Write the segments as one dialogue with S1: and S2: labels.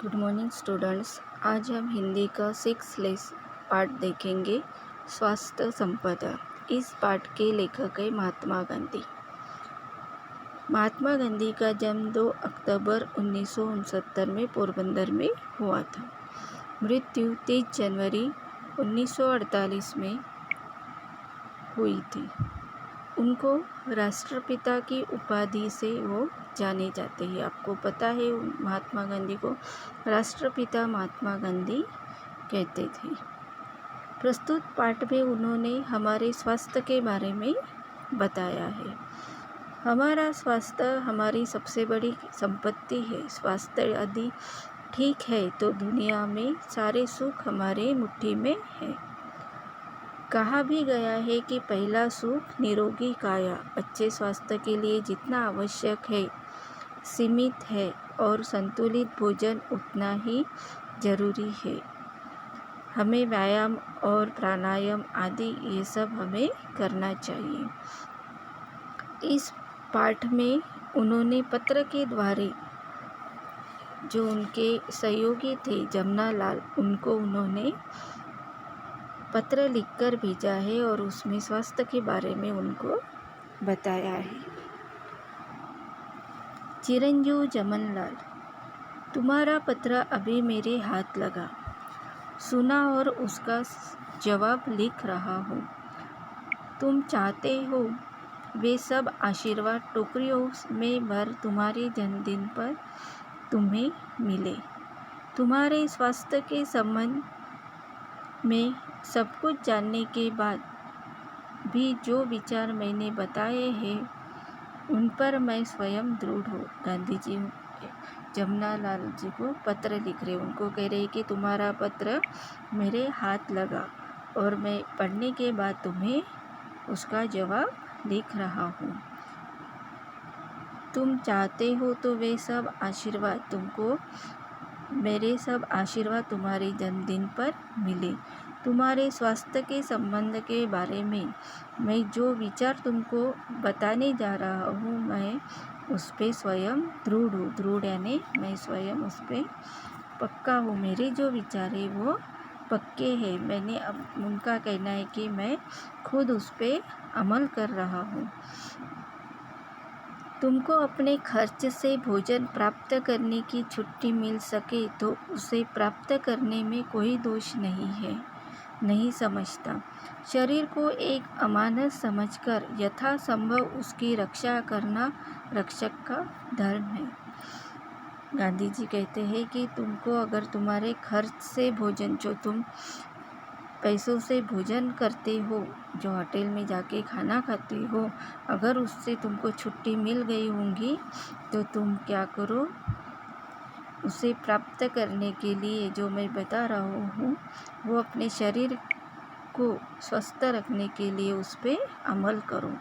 S1: Good morning students. आज हम हिंदी का 6 पार्ट देखेंगे, स्वास्थ्य संपदा। इस पाठ के लेखक है महात्मा गांधी। महात्मा गांधी का जन्म 2 अक्टूबर 1969 में पोरबंदर में हुआ था। मृत्यु 30 जनवरी 1948 में हुई थी। उनको राष्ट्रपिता की उपाधि से वो जाने जाते हैं। आपको पता है महात्मा गांधी को राष्ट्रपिता महात्मा गांधी कहते थे। प्रस्तुत पाठ में उन्होंने हमारे स्वास्थ्य के बारे में बताया है। हमारा स्वास्थ्य हमारी सबसे बड़ी संपत्ति है। स्वास्थ्य यदि ठीक है तो दुनिया में सारे सुख हमारे मुट्ठी में है। कहा भी गया है कि पहला सुख निरोगी काया। अच्छे स्वास्थ्य के लिए जितना आवश्यक है, सीमित है और संतुलित भोजन उतना ही जरूरी है। हमें व्यायाम और प्राणायाम आदि ये सब हमें करना चाहिए। इस पाठ में उन्होंने पत्र के द्वारा जो उनके सहयोगी थे जमनालाल, उनको उन्होंने पत्र लिखकर भेजा है और उसमें स्वास्थ्य के बारे में उनको बताया है। चिरंजीव जमनलाल, तुम्हारा पत्र अभी मेरे हाथ लगा, सुना और उसका जवाब लिख रहा हूँ। तुम चाहते हो वे सब आशीर्वाद टोकरियों में भर तुम्हारे जन्मदिन पर तुम्हें मिले। तुम्हारे स्वास्थ्य के संबंध में सब कुछ जानने के बाद भी जो विचार मैंने बताए हैं उन पर मैं स्वयं दृढ़ हूँ। गांधी जी जमनालाल जी को पत्र लिख रहे, उनको कह रहे कि तुम्हारा पत्र मेरे हाथ लगा और मैं पढ़ने के बाद तुम्हें उसका जवाब लिख रहा हूँ। तुम चाहते हो तो वे सब आशीर्वाद तुमको मेरे सब आशीर्वाद तुम्हारे जन्मदिन पर मिले। तुम्हारे स्वास्थ्य के संबंध के बारे में मैं जो विचार तुमको बताने जा रहा हूँ मैं उस पर स्वयं दृढ़ हूँ। दृढ़ यानी मैं स्वयं उस पर पक्का हूँ। मेरे जो विचार है वो पक्के हैं। मैंने अब उनका कहना है कि मैं खुद उस पर अमल कर रहा हूँ। तुमको अपने खर्च से भोजन प्राप्त करने की छुट्टी मिल सके तो उसे प्राप्त करने में कोई दोष नहीं है। नहीं समझता। शरीर को एक अमानत समझकर यथासंभव उसकी रक्षा करना रक्षक का धर्म है। गांधी जी कहते हैं कि तुमको अगर तुम्हारे खर्च से भोजन, जो तुम पैसों से भोजन करते हो, जो होटल में जाके खाना खाते हो, अगर उससे तुमको छुट्टी मिल गई होंगी तो तुम क्या करो, उसे प्राप्त करने के लिए जो मैं बता रहा हूँ वो अपने शरीर को स्वस्थ रखने के लिए उस पर अमल करो।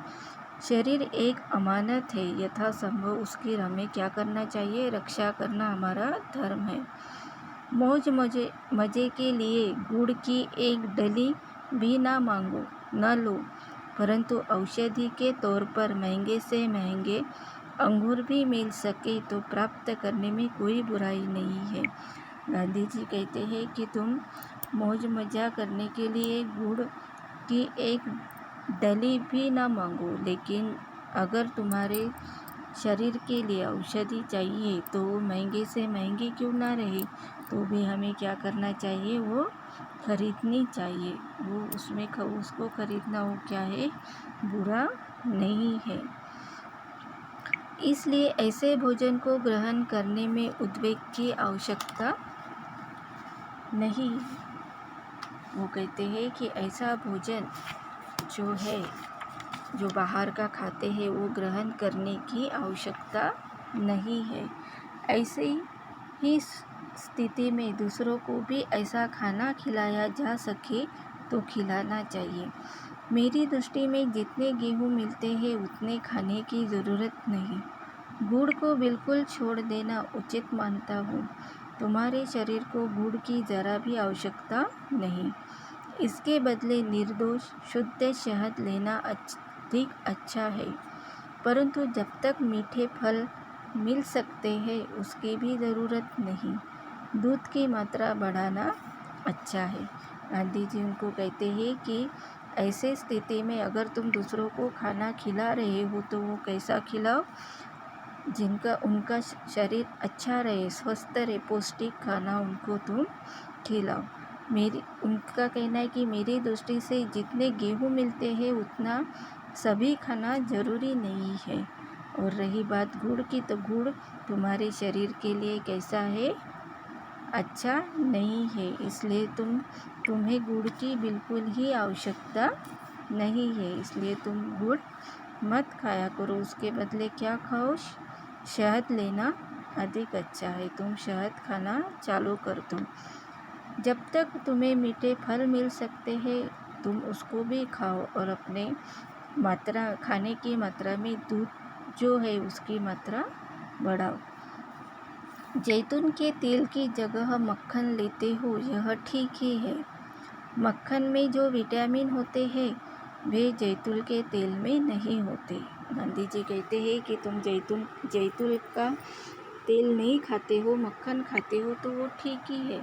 S1: शरीर एक अमानत है, यथासंभव उसकी हमें क्या करना चाहिए, रक्षा करना हमारा धर्म है। मौज मजे के लिए गुड़ की एक डली भी ना मांगो, न लो, परंतु औषधि के तौर पर महंगे से महंगे अंगूर भी मिल सके तो प्राप्त करने में कोई बुराई नहीं है। गांधी जी कहते हैं कि तुम मौज मजा करने के लिए गुड़ की एक डली भी ना मांगो, लेकिन अगर तुम्हारे शरीर के लिए औषधि चाहिए तो महंगे से महंगी क्यों ना रहे तो भी हमें क्या करना चाहिए, वो खरीदनी चाहिए। वो उसमें उसको खरीदना वो क्या है, बुरा नहीं है। इसलिए ऐसे भोजन को ग्रहण करने में उद्वेग की आवश्यकता नहीं। वो कहते हैं कि ऐसा भोजन जो है, जो बाहर का खाते हैं, वो ग्रहण करने की आवश्यकता नहीं है। ऐसे ही स्थिति में दूसरों को भी ऐसा खाना खिलाया जा सके तो खिलाना चाहिए। मेरी दृष्टि में जितने गेहूँ मिलते हैं उतने खाने की ज़रूरत नहीं। गुड़ को बिल्कुल छोड़ देना उचित मानता हूँ। तुम्हारे शरीर को गुड़ की ज़रा भी आवश्यकता नहीं। इसके बदले निर्दोष शुद्ध शहद लेना अधिक अच्छा है। परंतु जब तक मीठे फल मिल सकते हैं उसकी भी ज़रूरत नहीं। दूध की मात्रा बढ़ाना अच्छा है। गांधी जी उनको कहते हैं कि ऐसे स्थिति में अगर तुम दूसरों को खाना खिला रहे हो तो वो कैसा खिलाओ, जिनका उनका शरीर अच्छा रहे, स्वस्थ रहे, पौष्टिक खाना उनको तुम खिलाओ। उनका कहना है कि मेरी दृष्टि से जितने गेहूँ मिलते हैं उतना सभी खाना ज़रूरी नहीं है। और रही बात गुड़ की, तो गुड़ तुम्हारे शरीर के लिए कैसा है, अच्छा नहीं है, इसलिए तुम्हें गुड़ की बिल्कुल ही आवश्यकता नहीं है, इसलिए तुम गुड़ मत खाया करो। उसके बदले क्या खाओ, शहद लेना अधिक अच्छा है, तुम शहद खाना चालू कर दो। जब तक तुम्हें मीठे फल मिल सकते हैं तुम उसको भी खाओ और अपने खाने की मात्रा में दूध जो है उसकी मात्रा बढ़ाओ। जैतून के तेल की जगह मक्खन लेते हो यह ठीक ही है। मक्खन में जो विटामिन होते हैं वे जैतून के तेल में नहीं होते। गांधी जी कहते हैं कि तुम जैतून का तेल नहीं खाते हो, मक्खन खाते हो तो वो ठीक ही है,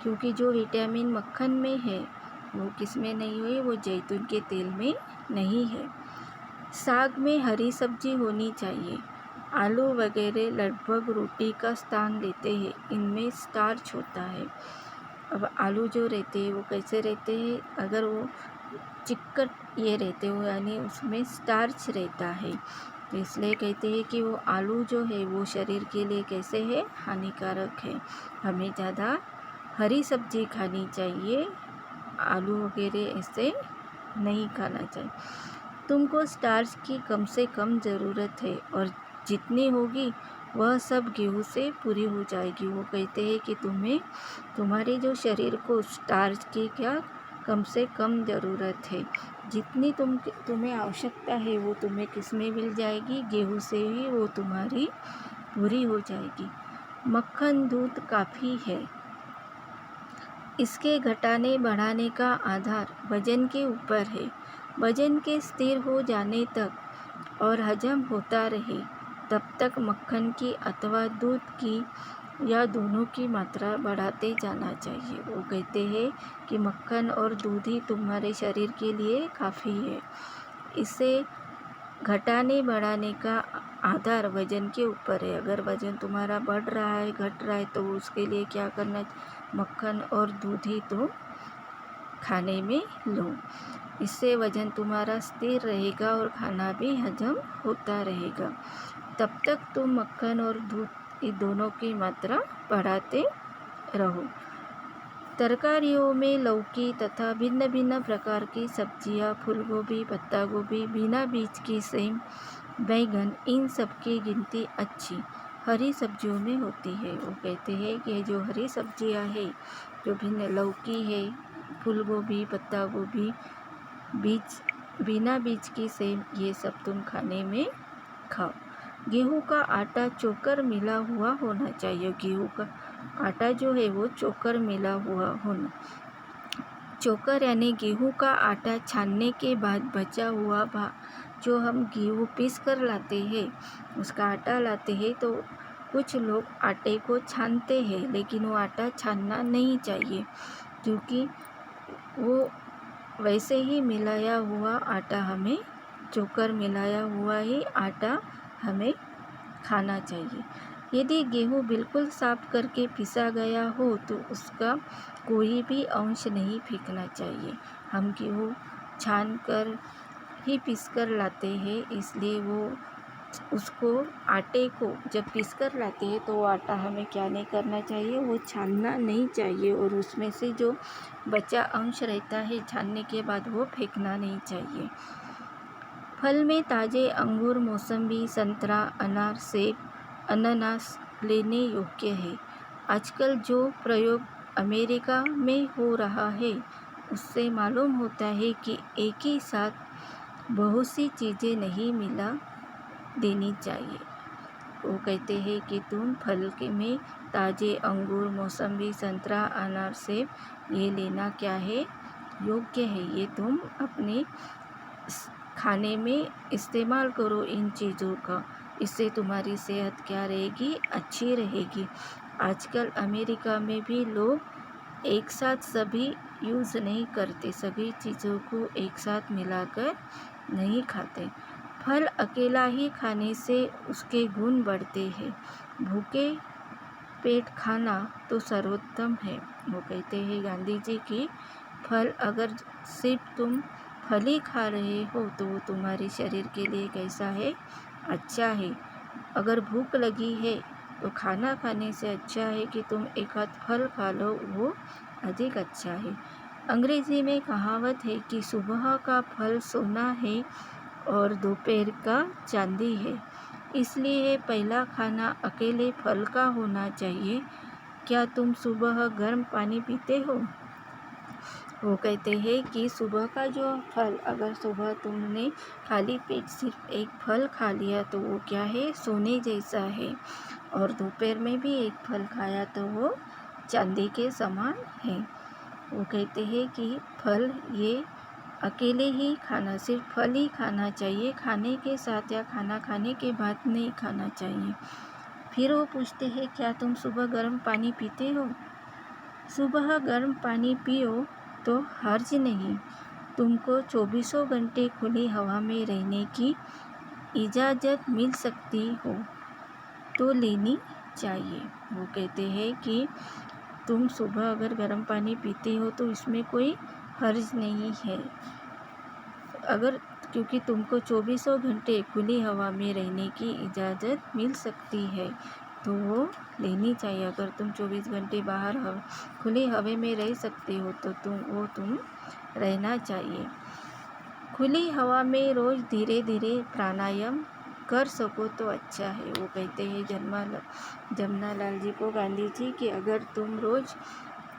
S1: क्योंकि जो विटामिन मक्खन में है वो किस में नहीं हुए, वो जैतून के तेल में नहीं है। साग में हरी सब्जी होनी चाहिए। आलू वगैरह लगभग रोटी का स्थान लेते हैं, इनमें स्टार्च होता है। अब आलू जो रहते हैं वो कैसे रहते हैं, अगर वो चिक्कट ये रहते हो यानी उसमें स्टार्च रहता है, तो इसलिए कहते हैं कि वो आलू जो है वो शरीर के लिए कैसे है, हानिकारक है। हमें ज़्यादा हरी सब्जी खानी चाहिए, आलू वगैरह ऐसे नहीं खाना चाहिए। तुमको स्टार्च की कम से कम ज़रूरत है और जितनी होगी वह सब गेहूँ से पूरी हो जाएगी। वो कहते हैं कि तुम्हारे जो शरीर को स्टार्च की क्या कम से कम ज़रूरत है, जितनी तुम्हें आवश्यकता है वो तुम्हें किस में मिल जाएगी, गेहूँ से ही वो तुम्हारी पूरी हो जाएगी। मक्खन दूध काफ़ी है। इसके घटाने बढ़ाने का आधार वजन के ऊपर है। वजन के स्थिर हो जाने तक और हजम होता रहे तब तक मक्खन की अथवा दूध की या दोनों की मात्रा बढ़ाते जाना चाहिए। वो कहते हैं कि मक्खन और दूध ही तुम्हारे शरीर के लिए काफ़ी है। इसे घटाने बढ़ाने का आधार वजन के ऊपर है। अगर वजन तुम्हारा बढ़ रहा है, घट रहा है, तो उसके लिए क्या करना, मक्खन और दूध ही तुम खाने में लो। इससे वजन तुम्हारा स्थिर रहेगा और खाना भी हजम होता रहेगा। तब तक तुम मक्खन और दूध इन दोनों की मात्रा बढ़ाते रहो। तरकारियों में लौकी तथा भिन्न भिन्न प्रकार की सब्जियां, फूलगोभी, पत्ता गोभी, बिना बीज की सेम, बैगन, इन सब की गिनती अच्छी हरी सब्जियों में होती है। वो कहते हैं कि जो हरी सब्जियां हैं, जो भिन्न लौकी है, फूलगोभी, पत्ता गोभी, बिना बीज की सेम, ये सब तुम खाने में खाओ। गेहूं का आटा चोकर मिला हुआ होना चाहिए। गेहूं का आटा जो है वो चोकर मिला हुआ होना। चोकर यानी गेहूं का आटा छानने के बाद बचा हुआ जो हम गेहूं पीस कर लाते हैं, उसका आटा लाते हैं, तो कुछ लोग आटे को छानते हैं, लेकिन वो आटा छानना नहीं चाहिए, क्योंकि वो वैसे ही मिलाया हुआ आटा हमें, चोकर मिलाया हुआ ही आटा हमें खाना चाहिए। यदि गेहूँ बिल्कुल साफ करके पिसा गया हो तो उसका कोई भी अंश नहीं फेंकना चाहिए। हम गेहूँ छान कर ही पीस कर लाते हैं, इसलिए उसको आटे को जब पीस कर लाते हैं तो वो आटा हमें क्या नहीं करना चाहिए, वो छानना नहीं चाहिए, और उसमें से जो बचा अंश रहता है छानने के बाद वो फेंकना नहीं चाहिए। फल में ताज़े अंगूर, मौसम्बी, संतरा, अनार, सेब, अनानास लेने योग्य है। आजकल जो प्रयोग अमेरिका में हो रहा है उससे मालूम होता है कि एक ही साथ बहुत सी चीज़ें नहीं मिला देनी चाहिए। वो कहते हैं कि तुम फल में ताज़े अंगूर, मौसम्बी, संतरा, अनार, सेब ये लेना क्या है, योग्य है। ये तुम अपने खाने में इस्तेमाल करो इन चीज़ों का, इससे तुम्हारी सेहत क्या रहेगी, अच्छी रहेगी। आजकल अमेरिका में भी लोग एक साथ सभी यूज़ नहीं करते, सभी चीज़ों को एक साथ मिलाकर नहीं खाते। फल अकेला ही खाने से उसके गुण बढ़ते हैं। भूखे पेट खाना तो सर्वोत्तम है। वो कहते हैं गांधी जी की फल अगर सिर्फ तुम फल ही खा रहे हो तो वो तुम्हारे शरीर के लिए कैसा है, अच्छा है। अगर भूख लगी है तो खाना खाने से अच्छा है कि तुम एक आध फल खा लो, वो अधिक अच्छा है। अंग्रेज़ी में कहावत है कि सुबह का फल सोना है और दोपहर का चांदी है। इसलिए पहला खाना अकेले फल का होना चाहिए। क्या तुम सुबह गर्म पानी पीते हो? वो कहते हैं कि सुबह का जो फल, अगर सुबह तुमने खाली पेट सिर्फ एक फल खा लिया तो वो क्या है, सोने जैसा है। और दोपहर में भी एक फल खाया तो वो चांदी के समान है। वो कहते हैं कि फल ये अकेले ही खाना, सिर्फ फल ही खाना चाहिए, खाने के साथ या खाना खाने के बाद नहीं खाना चाहिए। फिर वो पूछते हैं क्या तुम सुबह गर्म पानी पीते हो? सुबह गर्म पानी पियो तो हर्ज नहीं। तुमको 24 घंटे खुली हवा में रहने की इजाज़त मिल सकती हो तो लेनी चाहिए। वो कहते हैं कि तुम सुबह अगर गर्म पानी पीते हो तो इसमें कोई हर्ज नहीं है, अगर क्योंकि तुमको 24 घंटे खुली हवा में रहने की इजाज़त मिल सकती है तो वो लेनी चाहिए। अगर तुम 24 घंटे बाहर खुली हवा में रह सकते हो तो तुम रहना चाहिए। खुली हवा में रोज़ धीरे धीरे प्राणायाम कर सको तो अच्छा है। वो कहते हैं जमनालाल जी को गांधी जी कि अगर तुम रोज़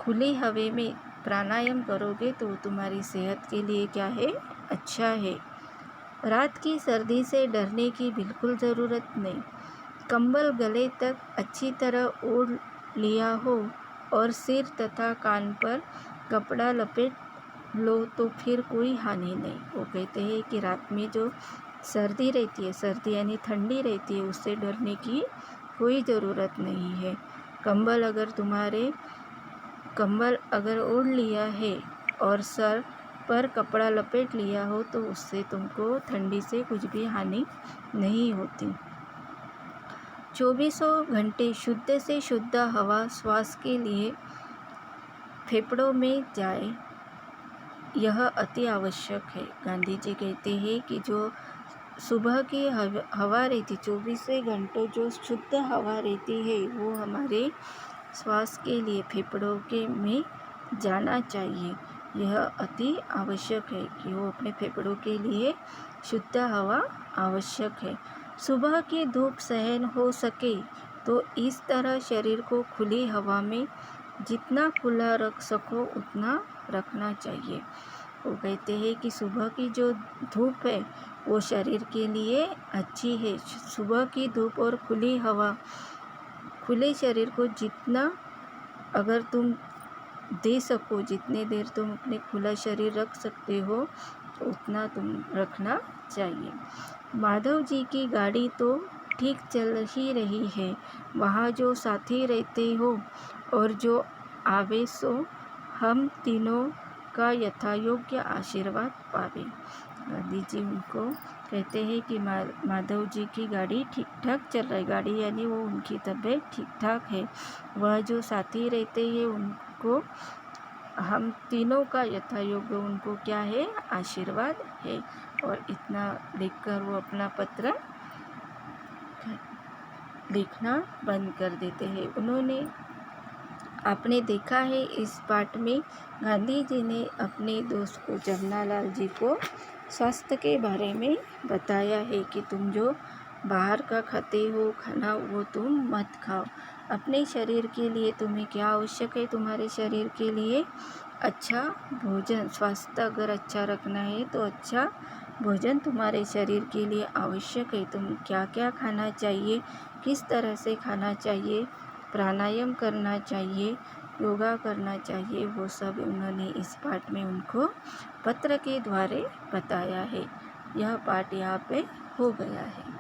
S1: खुली हवा में प्राणायाम करोगे तो तुम्हारी सेहत के लिए क्या है, अच्छा है। रात की सर्दी से डरने की बिल्कुल ज़रूरत नहीं। कंबल गले तक अच्छी तरह ओढ़ लिया हो और सिर तथा कान पर कपड़ा लपेट लो तो फिर कोई हानि नहीं। वो कहते हैं कि रात में जो सर्दी रहती है, सर्दी यानी ठंडी रहती है, उससे डरने की कोई ज़रूरत नहीं है। कंबल अगर ओढ़ लिया है और सर पर कपड़ा लपेट लिया हो तो उससे तुमको ठंडी से कुछ भी हानि नहीं होती। 24 घंटे शुद्ध से शुद्ध हवा श्वास के लिए फेफड़ों में जाए, यह अति आवश्यक है। गांधी जी कहते हैं कि जो सुबह की हवा रहती, 24 घंटों जो शुद्ध हवा रहती है वो हमारे श्वास के लिए फेफड़ों के में जाना चाहिए। यह अति आवश्यक है कि वो अपने फेफड़ों के लिए शुद्ध हवा आवश्यक है। सुबह की धूप सहन हो सके तो इस तरह शरीर को खुली हवा में जितना खुला रख सको उतना रखना चाहिए। वो कहते हैं कि सुबह की जो धूप है वो शरीर के लिए अच्छी है। सुबह की धूप और खुली हवा खुले शरीर को जितना अगर तुम दे सको, जितने देर तुम अपने खुला शरीर रख सकते हो उतना तुम रखना चाहिए। माधव जी की गाड़ी तो ठीक चल ही रही है, वहाँ जो साथी रहते हो और जो आवे सो हम तीनों का यथायोग्य आशीर्वाद पावे। गांधी जी उनको कहते हैं कि माधव जी की गाड़ी ठीक ठाक चल रही है, गाड़ी यानी वो उनकी तबीयत ठीक ठाक है, वह जो साथी रहते हैं उनको हम तीनों का यथायोग्य उनको क्या है, आशीर्वाद है। और इतना लिखकर वो अपना पत्र लिखना बंद कर देते हैं। आपने देखा है इस पाठ में गांधी जी ने अपने दोस्त को जमनालाल जी को स्वास्थ्य के बारे में बताया है कि तुम जो बाहर का खाते हो खाना वो तुम मत खाओ। अपने शरीर के लिए तुम्हें क्या आवश्यक है, तुम्हारे शरीर के लिए अच्छा भोजन, स्वास्थ्य अगर अच्छा रखना है तो अच्छा भोजन तुम्हारे शरीर के लिए आवश्यक है। तुम क्या क्या खाना चाहिए, किस तरह से खाना चाहिए, प्राणायाम करना चाहिए, योगा करना चाहिए, वो सब उन्होंने इस पाठ में उनको पत्र के द्वारा बताया है। यह पाठ यहाँ पे हो गया है।